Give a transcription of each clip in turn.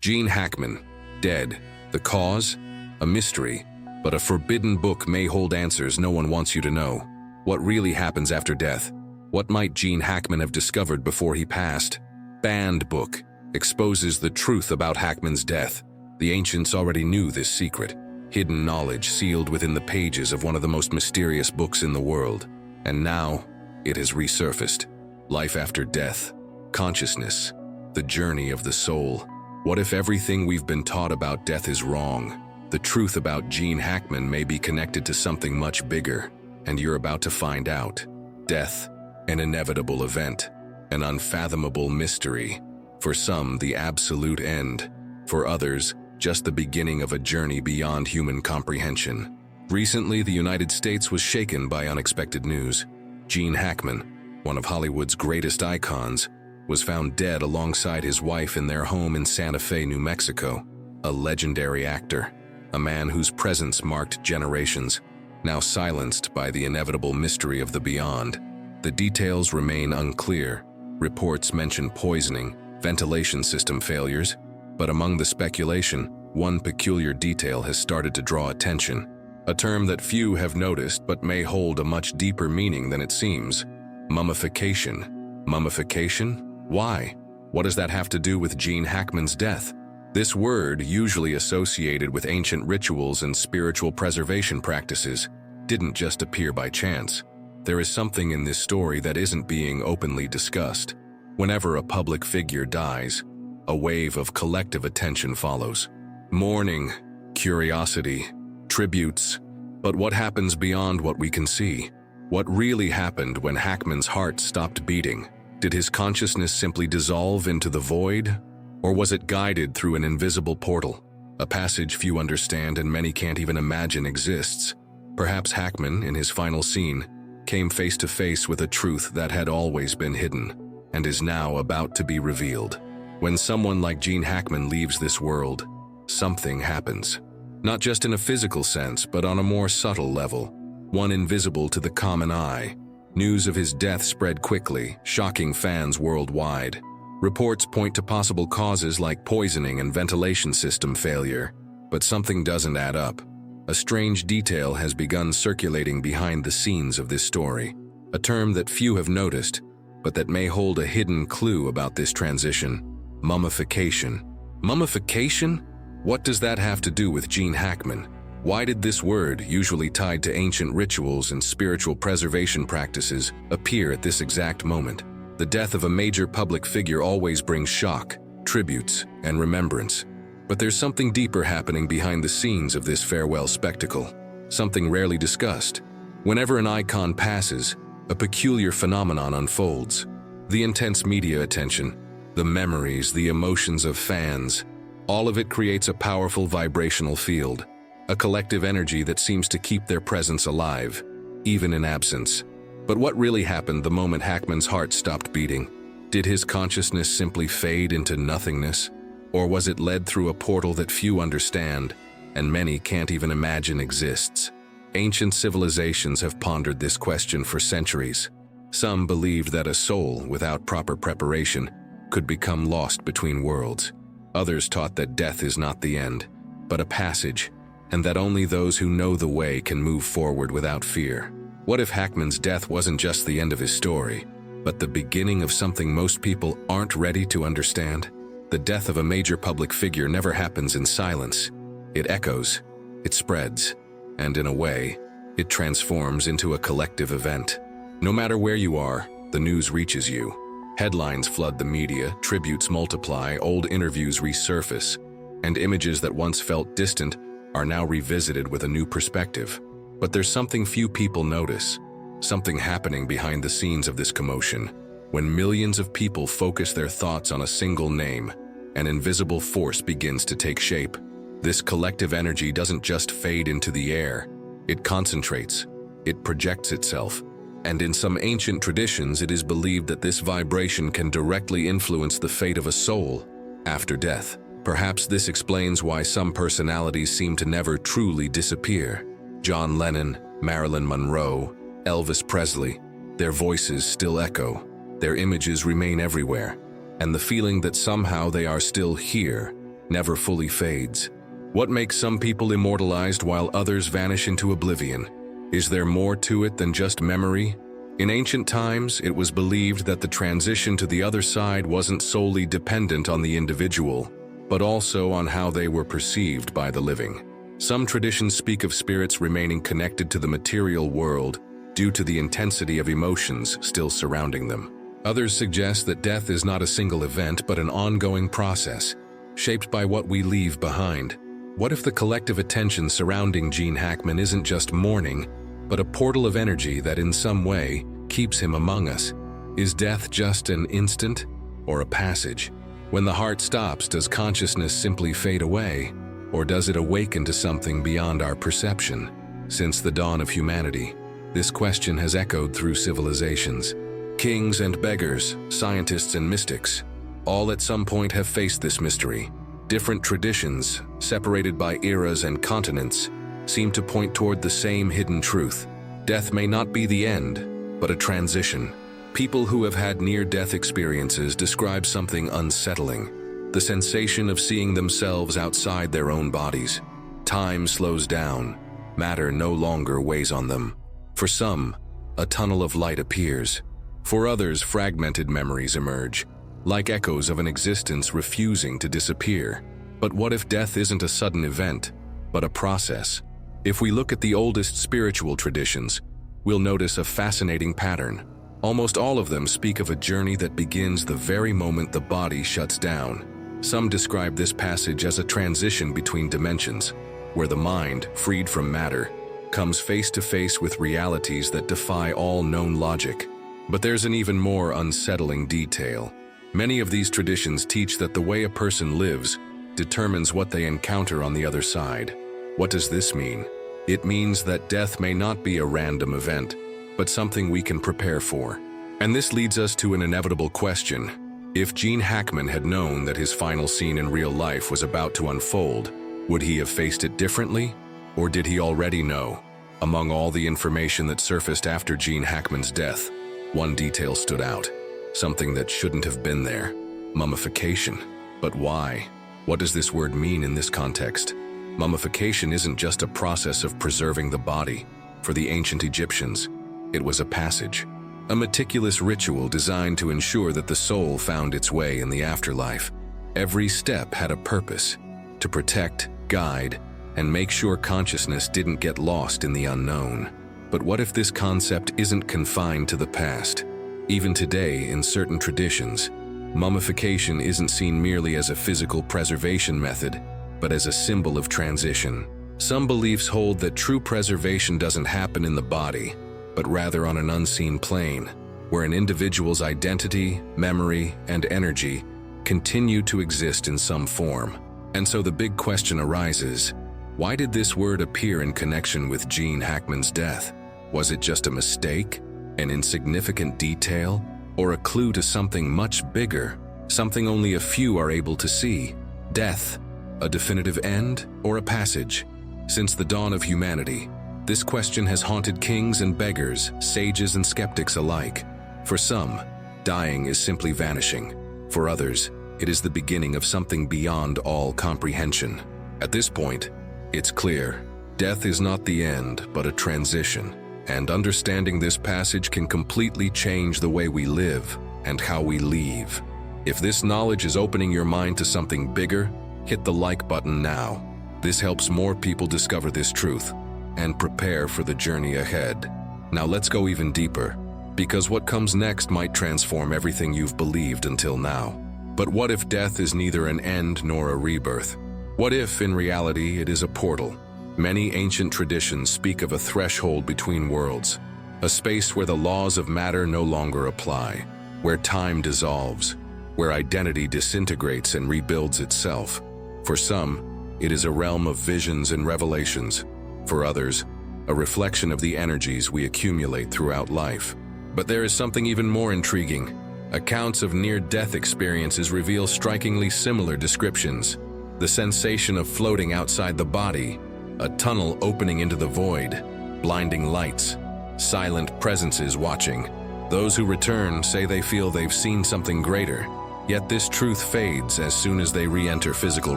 Gene Hackman, dead. The cause? A mystery, but a forbidden book may hold answers no one wants you to know. What really happens after death? What might Gene Hackman have discovered before he passed? Banned book exposes the truth about Hackman's death. The ancients already knew this secret, hidden knowledge sealed within the pages of one of the most mysterious books in the world. And now, it has resurfaced. Life after death, consciousness, the journey of the soul. What if everything we've been taught about death is wrong? The truth about Gene Hackman may be connected to something much bigger, and you're about to find out. Death, an inevitable event, an unfathomable mystery. For some, the absolute end. For others, just the beginning of a journey beyond human comprehension. Recently, the United States was shaken by unexpected news. Gene Hackman, one of Hollywood's greatest icons, was found dead alongside his wife in their home in Santa Fe, New Mexico. A legendary actor, a man whose presence marked generations, now silenced by the inevitable mystery of the beyond. The details remain unclear. Reports mention poisoning, ventilation system failures, but among the speculation, one peculiar detail has started to draw attention. A term that few have noticed but may hold a much deeper meaning than it seems. Mummification. Mummification? Why? What does that have to do with Gene Hackman's death? This word, usually associated with ancient rituals and spiritual preservation practices, didn't just appear by chance. There is something in this story that isn't being openly discussed. Whenever a public figure dies, a wave of collective attention follows. Mourning, curiosity, tributes. But what happens beyond what we can see? What really happened when Hackman's heart stopped beating? Did his consciousness simply dissolve into the void? Or was it guided through an invisible portal? A passage few understand and many can't even imagine exists. Perhaps Hackman, in his final scene, came face to face with a truth that had always been hidden and is now about to be revealed. When someone like Gene Hackman leaves this world, something happens. Not just in a physical sense, but on a more subtle level, one invisible to the common eye. News of his death spread quickly, shocking fans worldwide. Reports point to possible causes like poisoning and ventilation system failure, but something doesn't add up. A strange detail has begun circulating behind the scenes of this story, a term that few have noticed, but that may hold a hidden clue about this transition. Mummification. Mummification? What does that have to do with Gene Hackman? Why did this word, usually tied to ancient rituals and spiritual preservation practices, appear at this exact moment? The death of a major public figure always brings shock, tributes, and remembrance. But there's something deeper happening behind the scenes of this farewell spectacle, something rarely discussed. Whenever an icon passes, a peculiar phenomenon unfolds. The intense media attention, the memories, the emotions of fans, all of it creates a powerful vibrational field, a collective energy that seems to keep their presence alive, even in absence. But what really happened the moment Hackman's heart stopped beating? Did his consciousness simply fade into nothingness? Or was it led through a portal that few understand, and many can't even imagine exists? Ancient civilizations have pondered this question for centuries. Some believed that a soul, without proper preparation, could become lost between worlds. Others taught that death is not the end, but a passage, and that only those who know the way can move forward without fear. What if Hackman's death wasn't just the end of his story, but the beginning of something most people aren't ready to understand? The death of a major public figure never happens in silence. It echoes, it spreads, and in a way, it transforms into a collective event. No matter where you are, the news reaches you. Headlines flood the media, tributes multiply, old interviews resurface, and images that once felt distant are now revisited with a new perspective. But there's something few people notice, something happening behind the scenes of this commotion. When millions of people focus their thoughts on a single name, an invisible force begins to take shape. This collective energy doesn't just fade into the air, it concentrates, it projects itself. And in some ancient traditions, it is believed that this vibration can directly influence the fate of a soul after death. Perhaps this explains why some personalities seem to never truly disappear. John Lennon, Marilyn Monroe, Elvis Presley, their voices still echo, their images remain everywhere, and the feeling that somehow they are still here, never fully fades. What makes some people immortalized while others vanish into oblivion? Is there more to it than just memory? In ancient times, it was believed that the transition to the other side wasn't solely dependent on the individual, but also on how they were perceived by the living. Some traditions speak of spirits remaining connected to the material world due to the intensity of emotions still surrounding them. Others suggest that death is not a single event but an ongoing process, shaped by what we leave behind. What if the collective attention surrounding Gene Hackman isn't just mourning, but a portal of energy that in some way keeps him among us? Is death just an instant or a passage? When the heart stops, does consciousness simply fade away, or does it awaken to something beyond our perception? Since the dawn of humanity, this question has echoed through civilizations. Kings and beggars, scientists and mystics, all at some point have faced this mystery. Different traditions, separated by eras and continents, seem to point toward the same hidden truth. Death may not be the end, but a transition. People who have had near-death experiences describe something unsettling: the sensation of seeing themselves outside their own bodies. Time slows down, matter no longer weighs on them. For some, a tunnel of light appears. For others, fragmented memories emerge, like echoes of an existence refusing to disappear. But what if death isn't a sudden event, but a process? If we look at the oldest spiritual traditions, we'll notice a fascinating pattern. Almost all of them speak of a journey that begins the very moment the body shuts down. Some describe this passage as a transition between dimensions, where the mind, freed from matter, comes face to face with realities that defy all known logic. But there's an even more unsettling detail. Many of these traditions teach that the way a person lives determines what they encounter on the other side. What does this mean? It means that death may not be a random event, but something we can prepare for. And this leads us to an inevitable question. If Gene Hackman had known that his final scene in real life was about to unfold, would he have faced it differently? Or did he already know? Among all the information that surfaced after Gene Hackman's death, one detail stood out. Something that shouldn't have been there: mummification. But why? What does this word mean in this context? Mummification isn't just a process of preserving the body. For the ancient Egyptians, it was a passage, a meticulous ritual designed to ensure that the soul found its way in the afterlife. Every step had a purpose: to protect, guide, and make sure consciousness didn't get lost in the unknown. But what if this concept isn't confined to the past? Even today, in certain traditions, mummification isn't seen merely as a physical preservation method, but as a symbol of transition. Some beliefs hold that true preservation doesn't happen in the body, but rather on an unseen plane, where an individual's identity, memory, and energy continue to exist in some form. And so the big question arises: why did this word appear in connection with Gene Hackman's death? Was it just a mistake, an insignificant detail, or a clue to something much bigger, something only a few are able to see? Death, a definitive end or a passage? Since the dawn of humanity, this question has haunted kings and beggars, sages and skeptics alike. For some, dying is simply vanishing. For others, it is the beginning of something beyond all comprehension. At this point, it's clear: death is not the end, but a transition. And understanding this passage can completely change the way we live and how we leave. If this knowledge is opening your mind to something bigger, hit the like button now. This helps more people discover this truth and prepare for the journey ahead. Now let's go even deeper, because what comes next might transform everything you've believed until now. But what if death is neither an end nor a rebirth? What if, in reality, it is a portal? Many ancient traditions speak of a threshold between worlds, a space where the laws of matter no longer apply, where time dissolves, where identity disintegrates and rebuilds itself. For some, it is a realm of visions and revelations. For others, a reflection of the energies we accumulate throughout life. But there is something even more intriguing. Accounts of near-death experiences reveal strikingly similar descriptions: the sensation of floating outside the body, a tunnel opening into the void, blinding lights, silent presences watching. Those who return say they feel they've seen something greater, Yet this truth fades as soon as they re-enter physical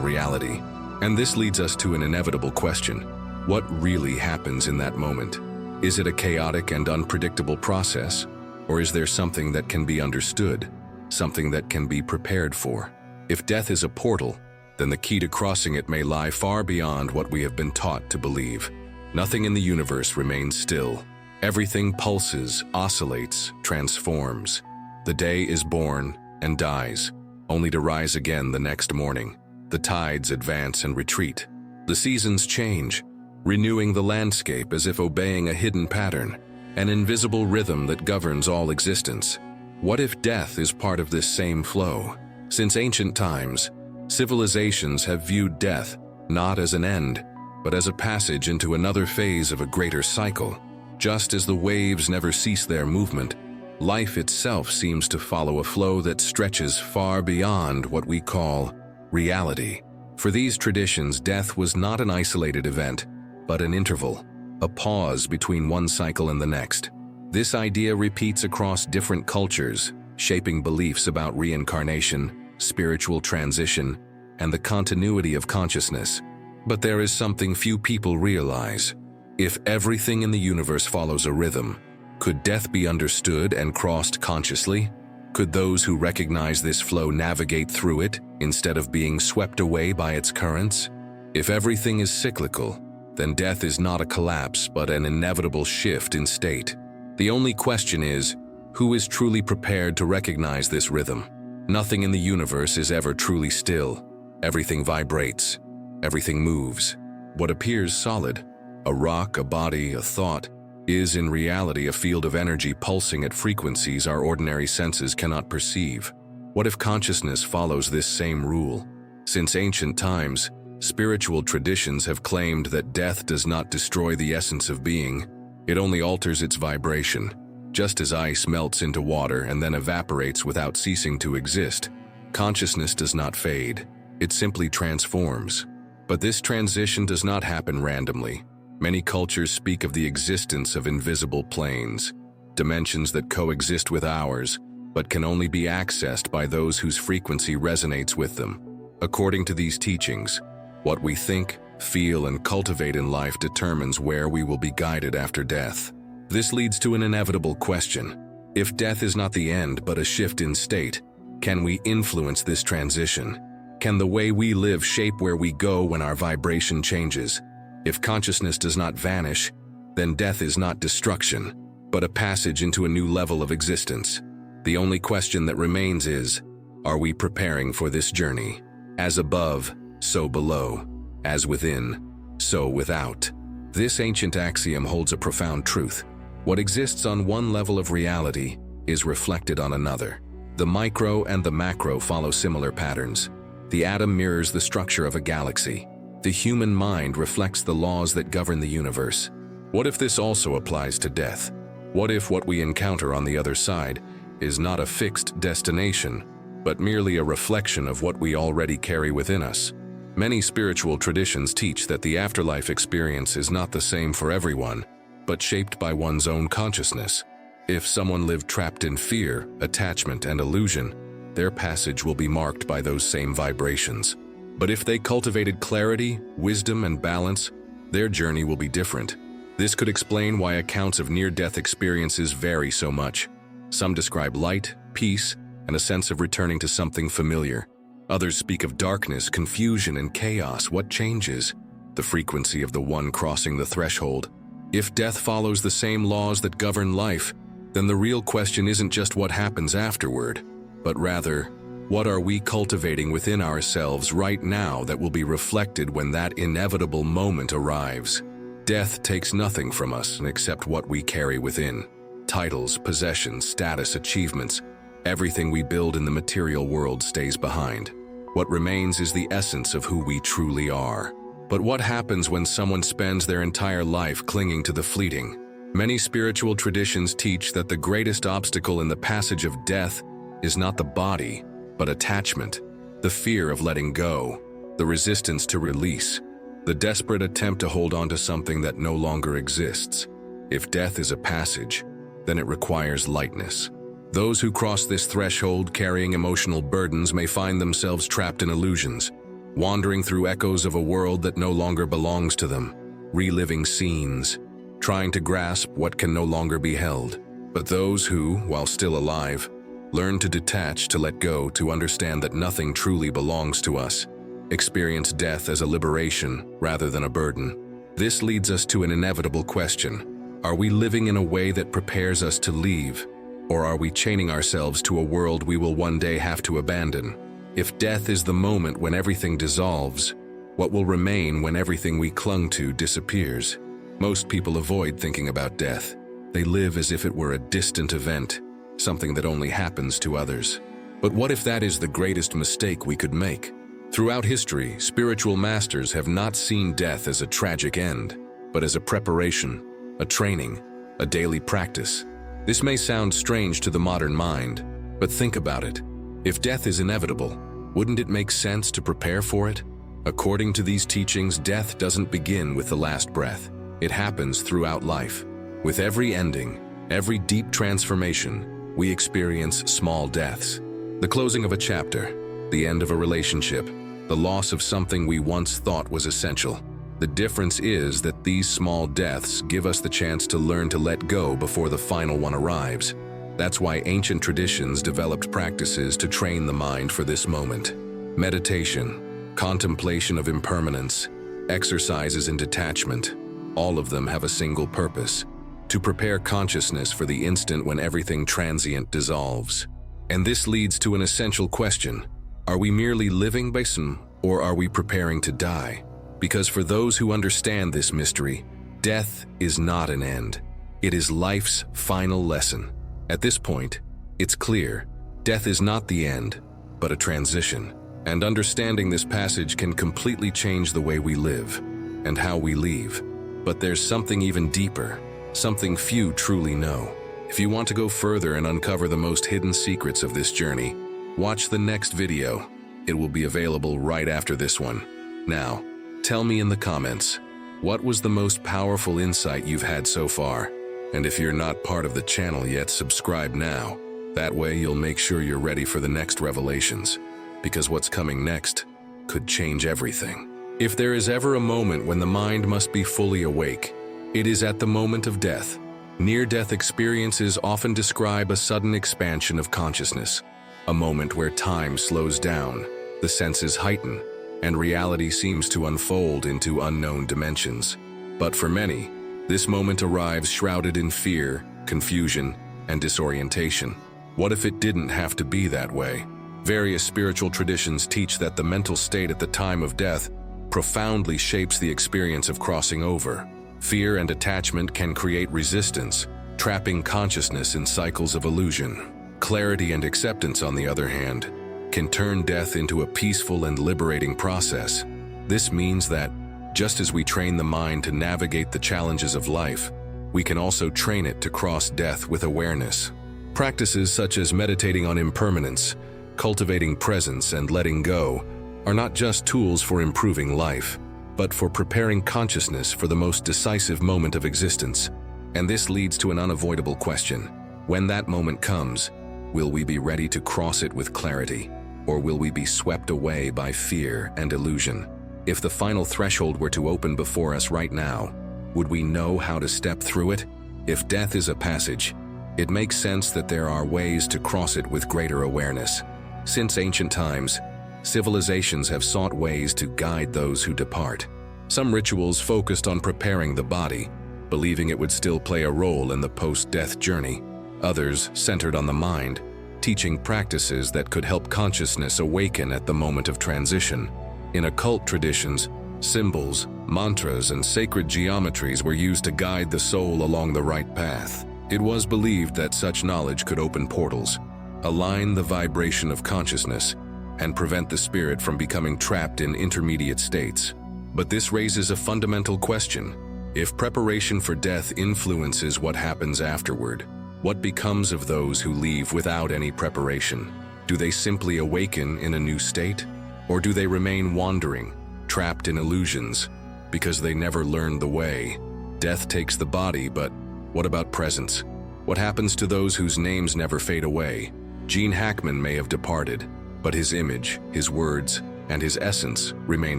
reality. And this leads us to an inevitable question. What really happens in that moment? Is it a chaotic and unpredictable process? Or is there something that can be understood, something that can be prepared for? If death is a portal, then the key to crossing it may lie far beyond what we have been taught to believe. Nothing in the universe remains still. Everything pulses, oscillates, transforms. The day is born and dies, only to rise again the next morning. The tides advance and retreat. The seasons change, renewing the landscape as if obeying a hidden pattern, an invisible rhythm that governs all existence. What if death is part of this same flow? Since ancient times, civilizations have viewed death not as an end, but as a passage into another phase of a greater cycle. Just as the waves never cease their movement, life itself seems to follow a flow that stretches far beyond what we call reality. For these traditions, death was not an isolated event, but an interval, a pause between one cycle and the next. This idea repeats across different cultures, shaping beliefs about reincarnation, spiritual transition, and the continuity of consciousness. But there is something few people realize. If everything in the universe follows a rhythm, could death be understood and crossed consciously? Could those who recognize this flow navigate through it instead of being swept away by its currents? If everything is cyclical, then death is not a collapse but an inevitable shift in state. The only question is, who is truly prepared to recognize this rhythm? Nothing in the universe is ever truly still. Everything vibrates. Everything moves. What appears solid, a rock, a body, a thought, is in reality a field of energy pulsing at frequencies our ordinary senses cannot perceive. What if consciousness follows this same rule? Since ancient times, spiritual traditions have claimed that death does not destroy the essence of being, it only alters its vibration. Just as ice melts into water and then evaporates without ceasing to exist, consciousness does not fade, it simply transforms. But this transition does not happen randomly. Many cultures speak of the existence of invisible planes, dimensions that coexist with ours, but can only be accessed by those whose frequency resonates with them. According to these teachings, what we think, feel, and cultivate in life determines where we will be guided after death. This leads to an inevitable question. If death is not the end but a shift in state, can we influence this transition? Can the way we live shape where we go when our vibration changes? If consciousness does not vanish, then death is not destruction, but a passage into a new level of existence. The only question that remains is, are we preparing for this journey? As above, so below. As within, so without. This ancient axiom holds a profound truth. What exists on one level of reality is reflected on another. The micro and the macro follow similar patterns. The atom mirrors the structure of a galaxy. The human mind reflects the laws that govern the universe. What if this also applies to death? What if what we encounter on the other side is not a fixed destination, but merely a reflection of what we already carry within us? Many spiritual traditions teach that the afterlife experience is not the same for everyone, but shaped by one's own consciousness. If someone lived trapped in fear, attachment, and illusion, their passage will be marked by those same vibrations. But if they cultivated clarity, wisdom, and balance, their journey will be different. This could explain why accounts of near-death experiences vary so much. Some describe light, peace, and a sense of returning to something familiar. Others speak of darkness, confusion, and chaos. What changes? The frequency of the one crossing the threshold. If death follows the same laws that govern life, then the real question isn't just what happens afterward, but rather, what are we cultivating within ourselves right now that will be reflected when that inevitable moment arrives? Death takes nothing from us except what we carry within. Titles, possessions, status, achievements, everything we build in the material world stays behind. What remains is the essence of who we truly are. But what happens when someone spends their entire life clinging to the fleeting? Many spiritual traditions teach that the greatest obstacle in the passage of death is not the body, but attachment, the fear of letting go, the resistance to release, the desperate attempt to hold on to something that no longer exists. If death is a passage, then it requires lightness. Those who cross this threshold carrying emotional burdens may find themselves trapped in illusions, wandering through echoes of a world that no longer belongs to them, reliving scenes, trying to grasp what can no longer be held. But those who, while still alive, learn to detach, to let go, to understand that nothing truly belongs to us, experience death as a liberation rather than a burden. This leads us to an inevitable question. Are we living in a way that prepares us to leave, or are we chaining ourselves to a world we will one day have to abandon? If death is the moment when everything dissolves, what will remain when everything we clung to disappears? Most people avoid thinking about death. They live as if it were a distant event, something that only happens to others. But what if that is the greatest mistake we could make? Throughout history, spiritual masters have not seen death as a tragic end, but as a preparation, a training, a daily practice. This may sound strange to the modern mind, but think about it. If death is inevitable, wouldn't it make sense to prepare for it? According to these teachings, death doesn't begin with the last breath. It happens throughout life. With every ending, every deep transformation, we experience small deaths. The closing of a chapter, the end of a relationship, the loss of something we once thought was essential. The difference is that these small deaths give us the chance to learn to let go before the final one arrives. That's why ancient traditions developed practices to train the mind for this moment. Meditation, contemplation of impermanence, exercises in detachment, all of them have a single purpose: to prepare consciousness for the instant when everything transient dissolves. And this leads to an essential question. Are we merely living by some, or are we preparing to die? Because for those who understand this mystery, death is not an end. It is life's final lesson. At this point, it's clear, death is not the end, but a transition. And understanding this passage can completely change the way we live and how we leave. But there's something even deeper, something few truly know. If you want to go further and uncover the most hidden secrets of this journey, watch the next video. It will be available right after this one. Now, tell me in the comments, what was the most powerful insight you've had so far? And if you're not part of the channel yet, subscribe now. That way you'll make sure you're ready for the next revelations, because what's coming next could change everything. If there is ever a moment when the mind must be fully awake, it is at the moment of death. Near-death experiences often describe a sudden expansion of consciousness, a moment where time slows down, the senses heighten, and reality seems to unfold into unknown dimensions. But for many, this moment arrives shrouded in fear, confusion, and disorientation. What if it didn't have to be that way? Various spiritual traditions teach that the mental state at the time of death profoundly shapes the experience of crossing over. Fear and attachment can create resistance, trapping consciousness in cycles of illusion. Clarity and acceptance, on the other hand, can turn death into a peaceful and liberating process. This means that, just as we train the mind to navigate the challenges of life, we can also train it to cross death with awareness. Practices such as meditating on impermanence, cultivating presence, and letting go are not just tools for improving life, but for preparing consciousness for the most decisive moment of existence. And this leads to an unavoidable question. When that moment comes, will we be ready to cross it with clarity, or will we be swept away by fear and illusion? If the final threshold were to open before us right now, would we know how to step through it? If death is a passage, it makes sense that there are ways to cross it with greater awareness. Since ancient times, civilizations have sought ways to guide those who depart. Some rituals focused on preparing the body, believing it would still play a role in the post-death journey. Others centered on the mind, teaching practices that could help consciousness awaken at the moment of transition. In occult traditions, symbols, mantras, and sacred geometries were used to guide the soul along the right path. It was believed that such knowledge could open portals, align the vibration of consciousness, and prevent the spirit from becoming trapped in intermediate states. But this raises a fundamental question. If preparation for death influences what happens afterward, what becomes of those who leave without any preparation? Do they simply awaken in a new state? Or do they remain wandering, trapped in illusions, because they never learned the way? Death takes the body, but what about presence? What happens to those whose names never fade away? Gene Hackman may have departed, but his image, his words, and his essence remain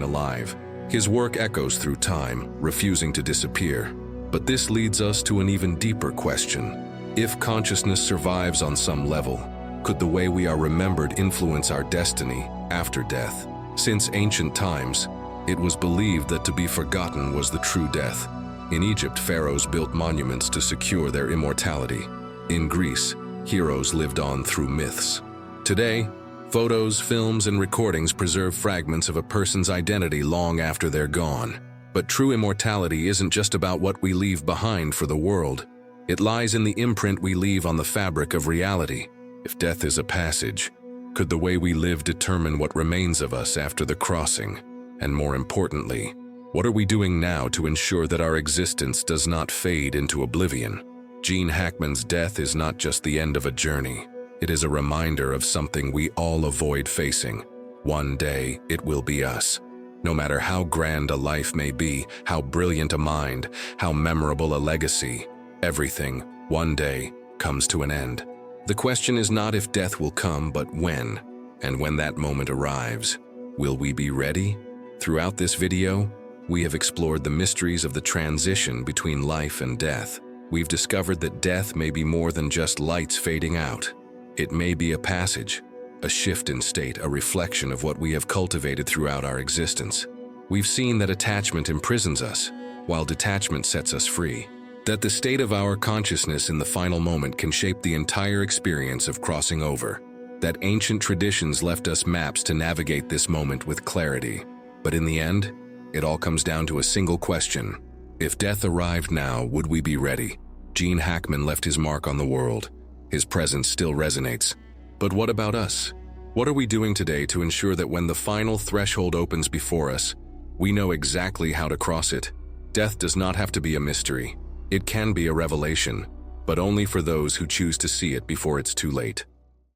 alive. His work echoes through time, refusing to disappear. But this leads us to an even deeper question. If consciousness survives on some level, could the way we are remembered influence our destiny after death? Since ancient times, it was believed that to be forgotten was the true death. In Egypt, pharaohs built monuments to secure their immortality. In Greece, heroes lived on through myths. Today, photos, films, and recordings preserve fragments of a person's identity long after they're gone. But true immortality isn't just about what we leave behind for the world. It lies in the imprint we leave on the fabric of reality. If death is a passage, could the way we live determine what remains of us after the crossing? And more importantly, what are we doing now to ensure that our existence does not fade into oblivion? Gene Hackman's death is not just the end of a journey. It is a reminder of something we all avoid facing. One day, it will be us. No matter how grand a life may be, how brilliant a mind, how memorable a legacy, everything, one day, comes to an end. The question is not if death will come, but when. And when that moment arrives, will we be ready? Throughout this video, we have explored the mysteries of the transition between life and death. We've discovered that death may be more than just lights fading out. It may be a passage, a shift in state, a reflection of what we have cultivated throughout our existence. We've seen that attachment imprisons us, while detachment sets us free. That the state of our consciousness in the final moment can shape the entire experience of crossing over. That ancient traditions left us maps to navigate this moment with clarity. But in the end, it all comes down to a single question. If death arrived now, would we be ready? Gene Hackman left his mark on the world. His presence still resonates. But what about us? What are we doing today to ensure that when the final threshold opens before us, we know exactly how to cross it? Death does not have to be a mystery. It can be a revelation, but only for those who choose to see it before it's too late.